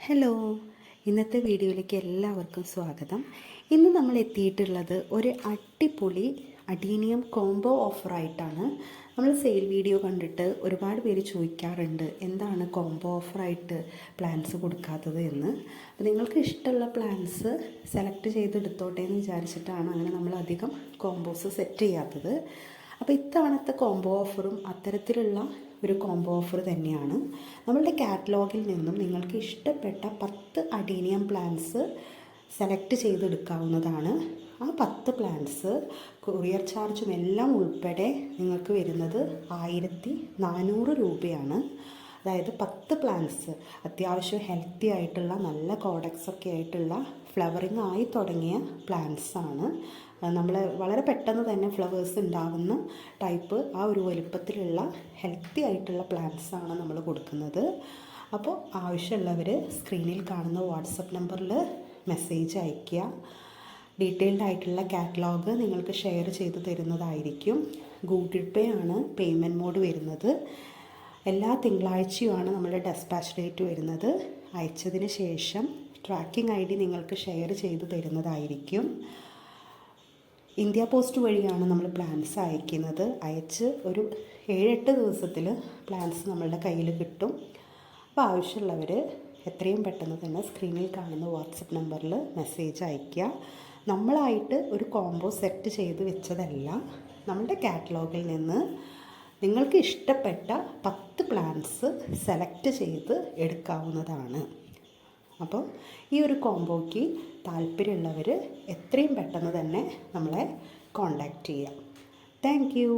Hello, ഇന്നത്തെ വീഡിയോയിലേക്ക് എല്ലാവർക്കും സ്വാഗതം. ഇന്ന് നമ്മൾ എത്തിയിട്ടുള്ളത് ഒരു അടിപൊളി അഡീനിയം കോംബോ ഓഫറായിട്ടാണ്. നമ്മൾ സെയിൽ വീഡിയോ കണ്ടിട്ട് ഒരുപാട് പേര് ചോദിക്കാറുണ്ട് എന്താണ് കോംബോ ഓഫറായിട്ട് പ്ലാൻസ് കൊടുക്കാത്തത് എന്ന്. അപ്പോൾ നിങ്ങൾക്ക് ഇഷ്ടമുള്ള പ്ലാൻസ് സെലക്ട് ചെയ്തെടുത്തോട്ടെ എന്ന് വിചാരിച്ചിട്ടാണ് അങ്ങനെ നമ്മൾ അധികം കോംബോസ് സെറ്റ് ചെയ്യാത്തത്. അപ്പോൾ ഇത്തവണത്തെ കോംബോ ഓഫറും അത്തരത്തിലുള്ള ഒരു കോംബോ ഓഫർ തന്നെയാണ്. നമ്മളുടെ കാറ്റലോഗിൽ നിന്നും നിങ്ങൾക്ക് ഇഷ്ടപ്പെട്ട 10 അഡീനിയം പ്ലാൻസ് സെലക്ട് ചെയ്തെടുക്കാവുന്നതാണ്. ആ 10 പ്ലാൻസ് കൊറിയർ ചാർജും എല്ലാം ഉൾപ്പെടെ നിങ്ങൾക്ക് വരുന്നത് 1400 രൂപയാണ്. അതായത് 10 പ്ലാൻസ് അത്യാവശ്യം ഹെൽത്തി ആയിട്ടുള്ള നല്ല കോഡക്സൊക്കെ ആയിട്ടുള്ള ഫ്ലവറിങ് ആയി തുടങ്ങിയ പ്ലാന്റ്സാണ്. നമ്മൾ വളരെ പെട്ടെന്ന് തന്നെ ഫ്ലവേഴ്സ് ഉണ്ടാകുന്ന ടൈപ്പ് ആ ഒരു വലുപ്പത്തിലുള്ള ഹെൽത്തി ആയിട്ടുള്ള പ്ലാന്റ്സാണ് നമ്മൾ കൊടുക്കുന്നത്. അപ്പോൾ ആവശ്യമുള്ളവർ സ്ക്രീനിൽ കാണുന്ന വാട്സപ്പ് നമ്പറിൽ മെസ്സേജ് അയയ്ക്കുക. ഡീറ്റെയിൽഡ് ആയിട്ടുള്ള കാറ്റലോഗ് നിങ്ങൾക്ക് ഷെയർ ചെയ്ത് തരുന്നതായിരിക്കും. ഗൂഗിൾ പേ ആണ് പേയ്മെൻറ്റ് മോഡ് വരുന്നത്. എല്ലാ തിങ്കളാഴ്ചയുമാണ് നമ്മുടെ ഡെസ്പാച്ച് ഡേറ്റ് വരുന്നത്. അയച്ചതിന് ശേഷം ട്രാക്കിംഗ് ID നിങ്ങൾക്ക് ഷെയർ ചെയ്ത് തരുന്നതായിരിക്കും. ഇന്ത്യ പോസ്റ്റ് വഴിയാണ് നമ്മൾ പ്ലാൻസ് അയക്കുന്നത്. അയച്ച് ഒരു 7-8 ദിവസത്തിൽ പ്ലാൻസ് നമ്മളുടെ കയ്യിൽ കിട്ടും. അപ്പോൾ ആവശ്യമുള്ളവർ എത്രയും പെട്ടെന്ന് തന്നെ സ്ക്രീനിൽ കാണുന്ന വാട്സപ്പ് നമ്പറിൽ മെസ്സേജ് അയയ്ക്കുക. നമ്മളായിട്ട് ഒരു കോംബോ സെറ്റ് ചെയ്ത് വെച്ചതല്ല, നമ്മുടെ കാറ്റലോഗിൽ നിന്ന് നിങ്ങൾക്ക് ഇഷ്ടപ്പെട്ട 10 പ്ലാൻസ് സെലക്ട് ചെയ്ത് എടുക്കാവുന്നതാണ്. അപ്പോൾ ഈ ഒരു കോംബോയ്ക്ക് താല്പര്യമുള്ളവർ എത്രയും പെട്ടെന്ന് തന്നെ നമ്മളെ കോൺടാക്റ്റ് ചെയ്യാം. Thank you.